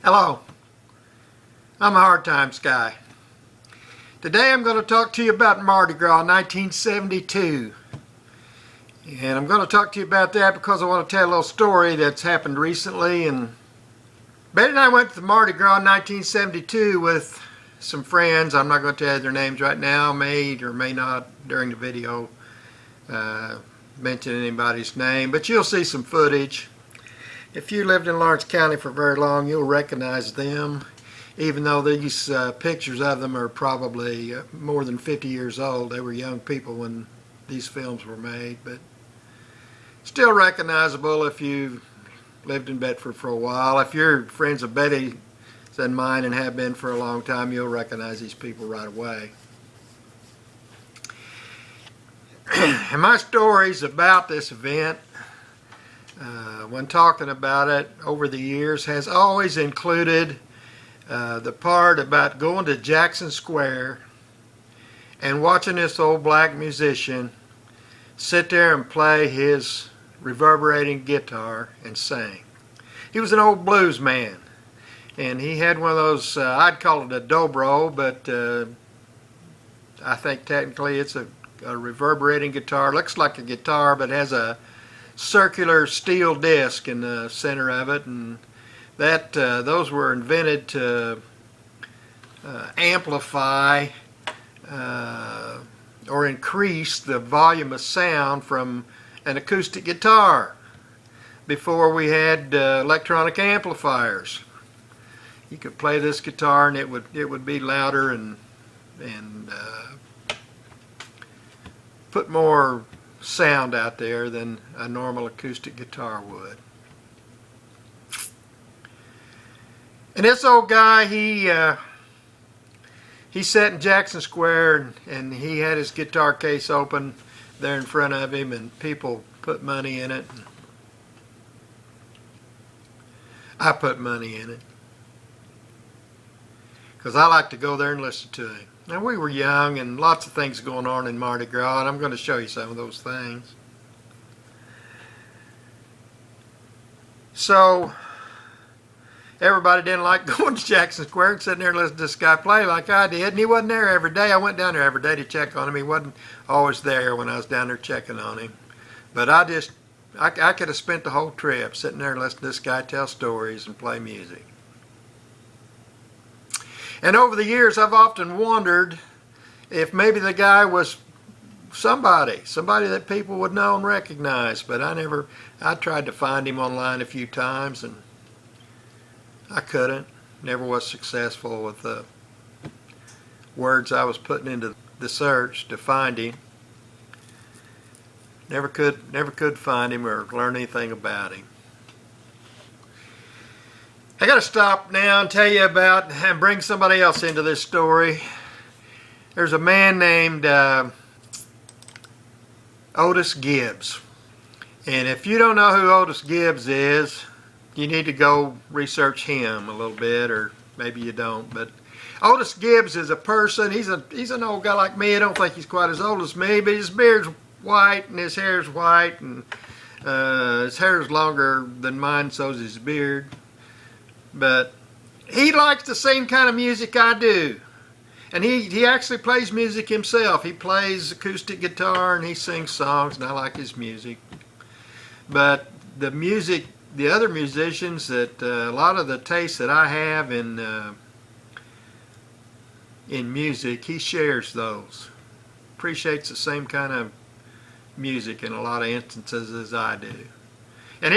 Hello, I'm a Hard Times guy. Today I'm going to talk to you about Mardi Gras 1972. And I'm going to talk to you about that because I want to tell a little story that's happened recently. And Betty and I went to the Mardi Gras in 1972 with some friends. I'm not going to tell you their names right now. May or may not during the video mention anybody's name, but you'll see some footage. If you lived in Lawrence County for very long, you'll recognize them, even though these pictures of them are probably more than 50 years old. They were young people when these films were made, but still recognizable if you lived in Bedford for a while. If you're friends of Betty's and mine and have been for a long time, you'll recognize these people right away. And my stories about this event, when talking about it over the years, has always included the part about going to Jackson Square and watching this old black musician sit there and play his reverberating guitar and sing. He was an old blues man, and he had one of those, I'd call it a dobro, but I think technically it's a reverberating guitar. Looks like a guitar, but has a circular steel disc in the center of it, and that those were invented to amplify or increase the volume of sound from an acoustic guitar before we had electronic amplifiers. You could play this guitar and it would be louder and put more sound out there than a normal acoustic guitar would. And this old guy, he sat in Jackson Square and he had his guitar case open there in front of him, and people put money in it. I put money in it because I like to go there and listen to him. Now, we were young and lots of things going on in Mardi Gras, and I'm going to show you some of those things. So, everybody didn't like going to Jackson Square and sitting there and listening to this guy play like I did, and he wasn't there every day. I went down there every day to check on him. He wasn't always there when I was down there checking on him. But I could have spent the whole trip sitting there and listening to this guy tell stories and play music. And over the years, I've often wondered if maybe the guy was somebody that people would know and recognize. But I tried to find him online a few times, and I couldn't. Never was successful with the words I was putting into the search to find him. Never could find him or learn anything about him. I got to stop now and tell you about and bring somebody else into this story. There's a man named Otis Gibbs. And if you don't know who Otis Gibbs is, you need to go research him a little bit, or maybe you don't. But Otis Gibbs is a person. He's an old guy like me. I don't think he's quite as old as me, but his beard's white and his hair's white, and his hair's longer than mine, so is his beard. But he likes the same kind of music I do. And he actually plays music himself. He plays acoustic guitar and he sings songs, and I like his music. But the other musicians, that a lot of the tastes that I have in music, he shares those. Appreciates the same kind of music in a lot of instances as I do. And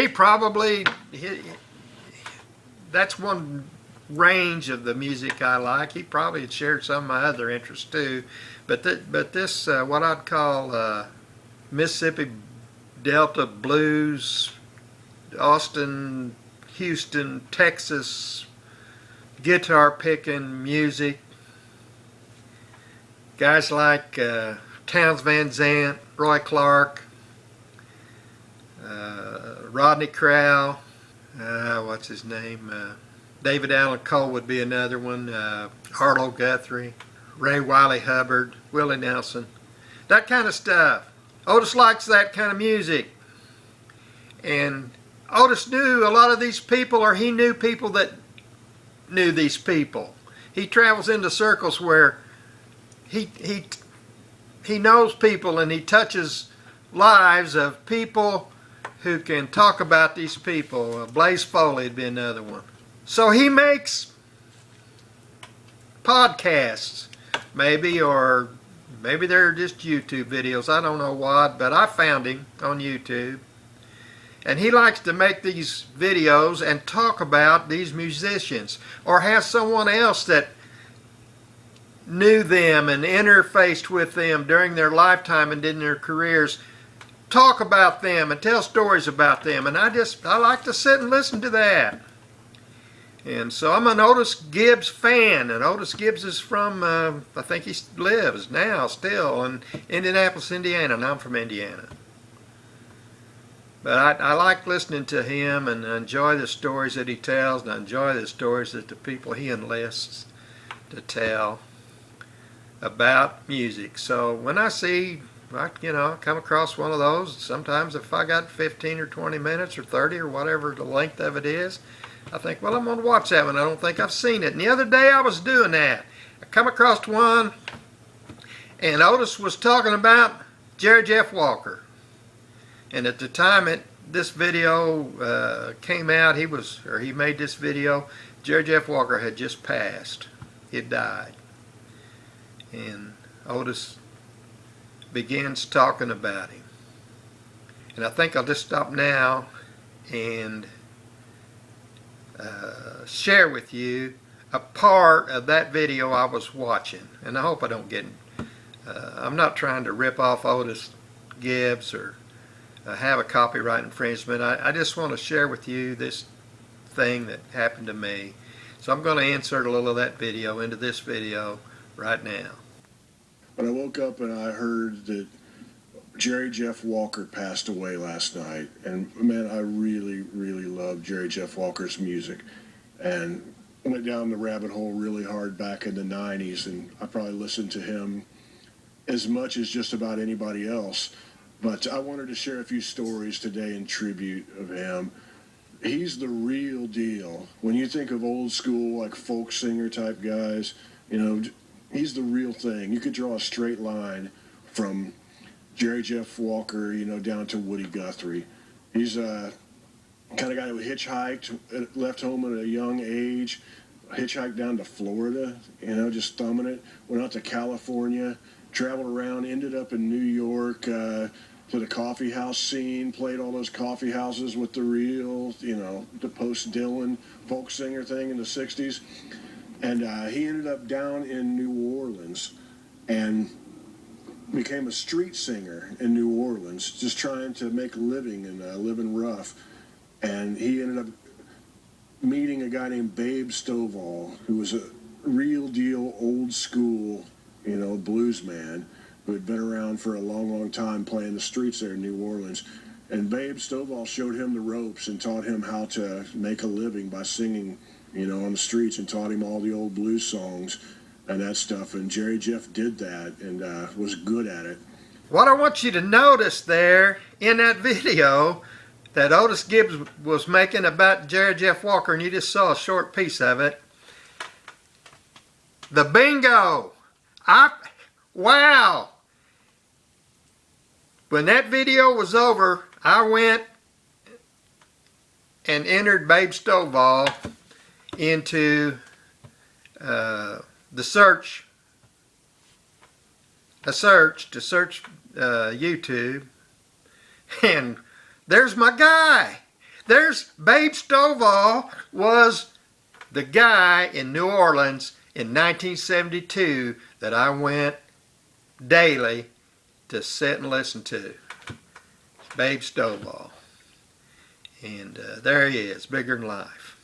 that's one range of the music I like. He probably had shared some of my other interests too, but this what I'd call Mississippi Delta blues, Austin, Houston, Texas guitar picking music. Guys like Townes Van Zandt, Roy Clark, Rodney Crowell. What's his name? David Allen Cole would be another one. Arlo Guthrie, Ray Wiley Hubbard, Willie Nelson. That kind of stuff. Otis likes that kind of music. And Otis knew a lot of these people, or he knew people that knew these people. He travels into circles where he knows people, and he touches lives of people who can talk about these people. Blaze Foley would be another one. So he makes podcasts, maybe, or maybe they're just YouTube videos. I don't know what, but I found him on YouTube. And he likes to make these videos and talk about these musicians, or have someone else that knew them and interfaced with them during their lifetime and in their careers talk about them and tell stories about them. And I like to sit and listen to that. And so I'm an Otis Gibbs fan, and Otis Gibbs is from, I think he lives now still in Indianapolis, Indiana, and I'm from Indiana. But I like listening to him, and I enjoy the stories that he tells, and I enjoy the stories that the people he enlists to tell about music. So when I see, come across one of those, sometimes if I got 15 or 20 minutes or 30 or whatever the length of it is, I think, well, I'm going to watch that one. I don't think I've seen it. And the other day I was doing that. I come across one, and Otis was talking about Jerry Jeff Walker. And at the time this video came out, he made this video, Jerry Jeff Walker had just passed. He had died. And Otis begins talking about him. And I think I'll just stop now and share with you a part of that video I was watching. And I hope I don't get, I'm not trying to rip off Otis Gibbs or have a copyright infringement. I just want to share with you this thing that happened to me. So I'm going to insert a little of that video into this video right now. When I woke up and I heard that Jerry Jeff Walker passed away last night, and man, I really, really love Jerry Jeff Walker's music, and went down the rabbit hole really hard back in the 90s, and I probably listened to him as much as just about anybody else. But I wanted to share a few stories today in tribute of him. He's the real deal. When you think of old school, like folk singer type guys, he's the real thing. You could draw a straight line from Jerry Jeff Walker, down to Woody Guthrie. He's a kind of guy who hitchhiked, left home at a young age, hitchhiked down to Florida, just thumbing it, went out to California, traveled around, ended up in New York, to the coffee house scene, played all those coffee houses with the real, the post-Dylan folk singer thing in the 60s. And he ended up down in New Orleans and became a street singer in New Orleans, just trying to make a living and living rough. And he ended up meeting a guy named Babe Stovall, who was a real deal old school, blues man who had been around for a long, long time playing the streets there in New Orleans. And Babe Stovall showed him the ropes and taught him how to make a living by singing, on the streets, and taught him all the old blues songs and that stuff. And Jerry Jeff did that and was good at it. What I want you to notice there in that video that Otis Gibbs was making about Jerry Jeff Walker, and you just saw a short piece of it, the bingo. Wow. When that video was over, I went and entered Babe Stovall into the search, YouTube, and there's my guy. There's Babe Stovall, was the guy in New Orleans in 1972 that I went daily to sit and listen to. Babe Stovall. And there he is, bigger than life.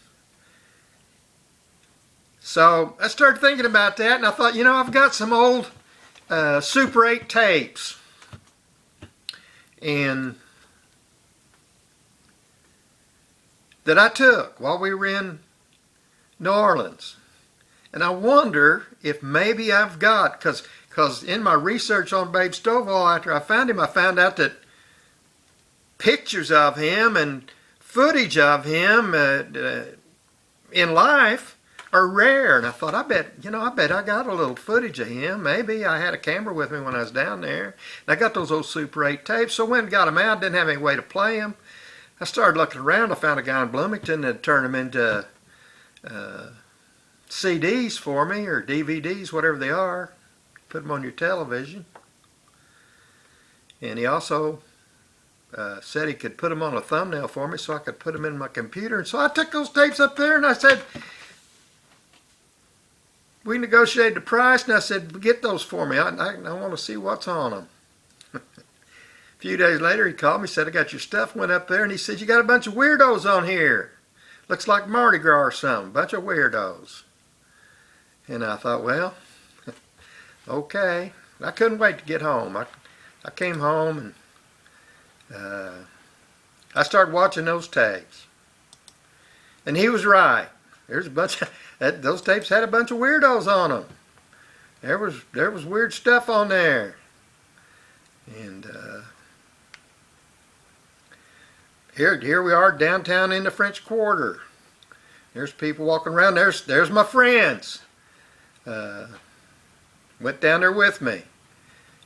So I started thinking about that, and I thought, I've got some old Super 8 tapes. And that I took while we were in New Orleans. And I wonder if maybe I've got, because in my research on Babe Stovall, after I found him, I found out that pictures of him and footage of him in life are rare. And I thought, I bet I got a little footage of him. Maybe I had a camera with me when I was down there. And I got those old Super 8 tapes. So I went and got them out. Didn't have any way to play them. I started looking around. I found a guy in Bloomington that turned them into CDs for me, or DVDs, whatever they are. Put them on your television. And he also said he could put them on a thumbnail for me so I could put them in my computer. And so I took those tapes up there and I said, we negotiated the price, and I said, get those for me. I want to see what's on them. A few days later, he called me, said, I got your stuff. Went up there, and he said, you got a bunch of weirdos on here. Looks like Mardi Gras or something. Bunch of weirdos. And I thought, well, okay. I couldn't wait to get home. I came home, and I started watching those tapes. And he was right. There's a bunch of, those tapes had a bunch of weirdos on them. There was weird stuff on there. And here we are downtown in the French Quarter. There's people walking around. There's my friends. Went down there with me.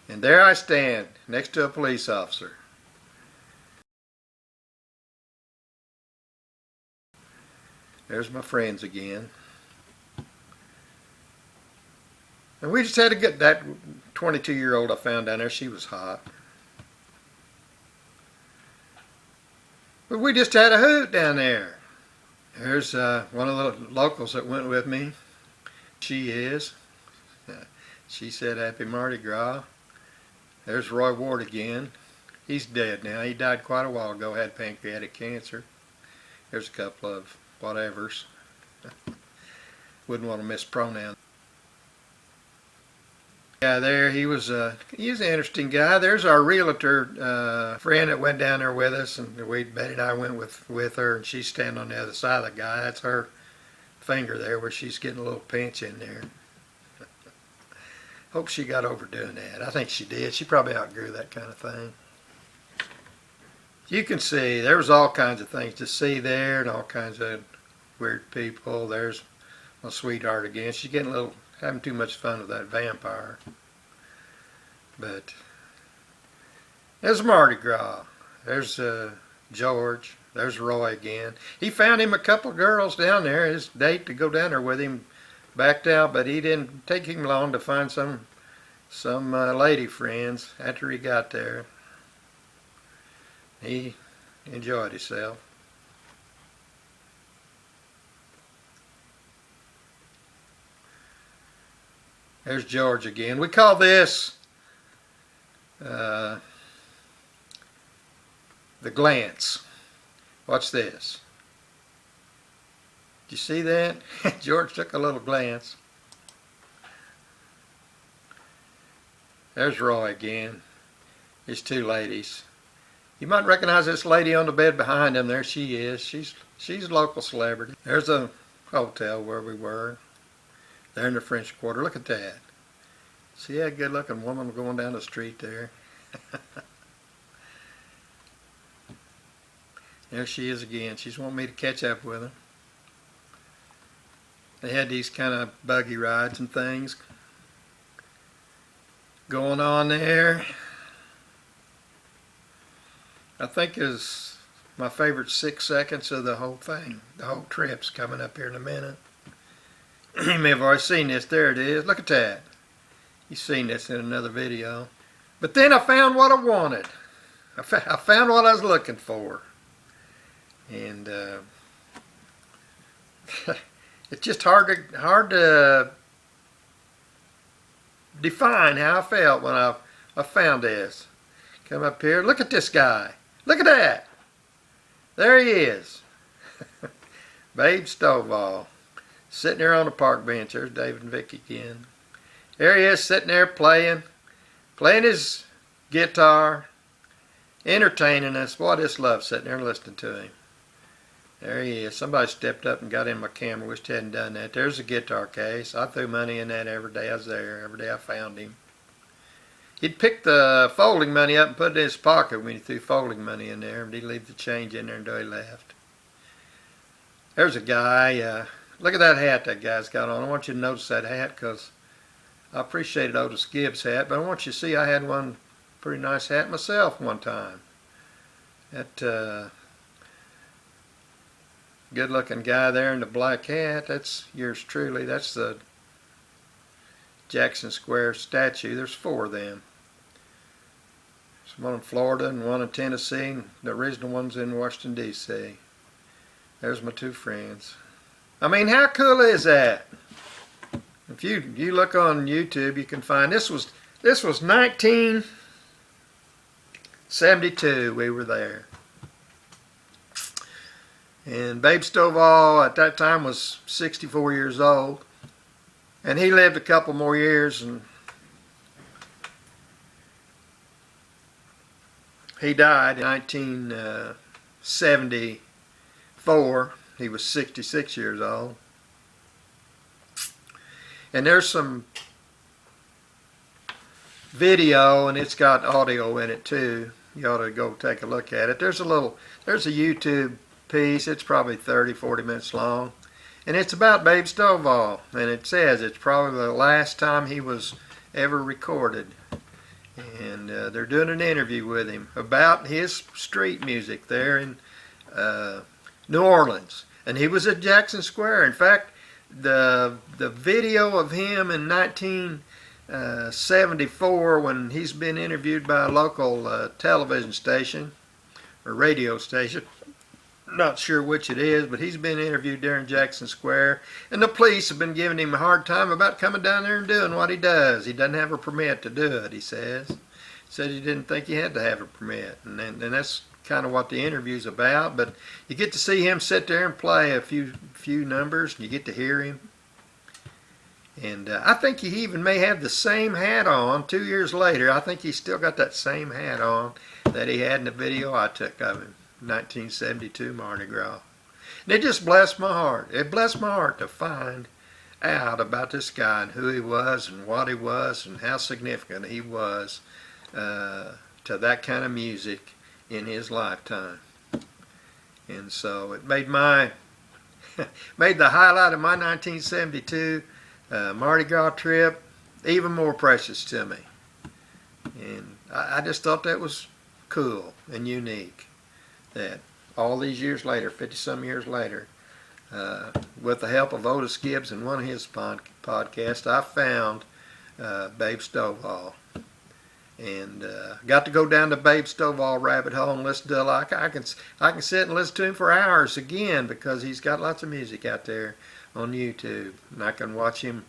And there I stand next to a police officer. There's my friends again. And we just had a good, that 22-year-old I found down there, she was hot. But we just had a hoot down there. There's one of the locals that went with me. She said, Happy Mardi Gras. There's Roy Ward again. He's dead now. He died quite a while ago, had pancreatic cancer. There's a couple of whatevers. Wouldn't want to mispronounce. Yeah, there he was an interesting guy. There's our realtor friend that went down there with us, and Betty and I went with her, and she's standing on the other side of the guy. That's her finger there where she's getting a little pinch in there. Hope she got over doing that. I think she did. She probably outgrew that kind of thing. You can see there was all kinds of things to see there, and all kinds of weird people. There's my sweetheart again. She's getting a little, having too much fun with that vampire. But there's Mardi Gras. There's George. There's Roy again. He found him a couple girls down there. His date to go down there with him backed out, but he didn't take him long to find some lady friends after he got there. He enjoyed himself. There's George again. We call this the glance. Watch this. Did you see that? George took a little glance. There's Roy again. There's two ladies. You might recognize this lady on the bed behind him. There she is. She's a local celebrity. There's a hotel where we were. There in the French Quarter. Look at that. See that good-looking woman going down the street there? There she is again. She's wanting me to catch up with her. They had these kind of buggy rides and things going on there. I think is my favorite 6 seconds of the whole thing. The whole trip's coming up here in a minute. You may have already seen this. There it is. Look at that. You've seen this in another video. But then I found what I wanted. I found what I was looking for. And it's just hard to define how I felt when I found this. Come up here. Look at this guy. Look at that. There he is. Babe Stovall. Sitting there on the park bench. There's David and Vicky again. There he is sitting there playing his guitar, entertaining us. Boy, I just love sitting there and listening to him. There he is. Somebody stepped up and got in my camera. Wished I hadn't done that. There's a guitar case. I threw money in that every day I was there. Every day I found him. He'd pick the folding money up and put it in his pocket when he threw folding money in there, and he'd leave the change in there until he left. There's a guy, Look at that hat that guy's got on. I want you to notice that hat because I appreciated Otis Gibbs' hat, but I want you to see I had one pretty nice hat myself one time. That good-looking guy there in the black hat, that's yours truly. That's the Jackson Square statue. There's 4 of them. There's one in Florida and one in Tennessee, and the original one's in Washington, D.C. There's my 2 friends. I mean, how cool is that? If you look on YouTube, you can find this was 1972. We were there, and Babe Stovall at that time was 64 years old, and he lived a couple more years, and he died in 1974. He was 66 years old. And there's some video, and it's got audio in it too. You ought to go take a look at it. There's a YouTube piece. It's probably 30-40 minutes long, and it's about Babe Stovall, and it says it's probably the last time he was ever recorded. And they're doing an interview with him about his street music there in New Orleans, and he was at Jackson Square. In fact, the video of him in 1974, when he's been interviewed by a local television station or radio station, not sure which it is, but he's been interviewed there in Jackson Square, and the police have been giving him a hard time about coming down there and doing what he does. He doesn't have a permit to do it, he says. He said he didn't think he had to have a permit, and that's kind of what the interview's about. But you get to see him sit there and play a few numbers, and you get to hear him. And I think he even may have the same hat on 2 years later. I think he's still got that same hat on that he had in the video I took of him, 1972 Mardi Gras. And it just blessed my heart. It blessed my heart to find out about this guy and who he was and what he was and how significant he was to that kind of music in his lifetime. And so it made the highlight of my 1972 Mardi Gras trip even more precious to me. And I just thought that was cool and unique, that all these years later, 50-some years later, with the help of Otis Gibbs and one of his podcasts, I found Babe Stovall. And got to go down the Babe Stovall rabbit hole and listen to I can sit and listen to him for hours again, because he's got lots of music out there on YouTube, and I can watch him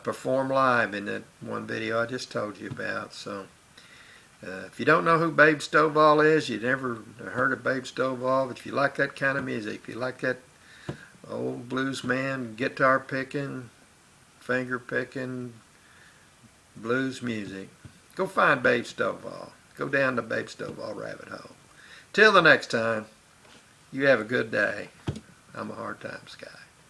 perform live in that one video I just told you about. So if you don't know who Babe Stovall is, you've never heard of Babe Stovall, but if you like that kind of music, if you like that old blues man, guitar picking, finger picking, blues music, go find Babe Stovall. Go down the Babe Stovall rabbit hole. Till the next time, you have a good day. I'm a Hard Times Guy.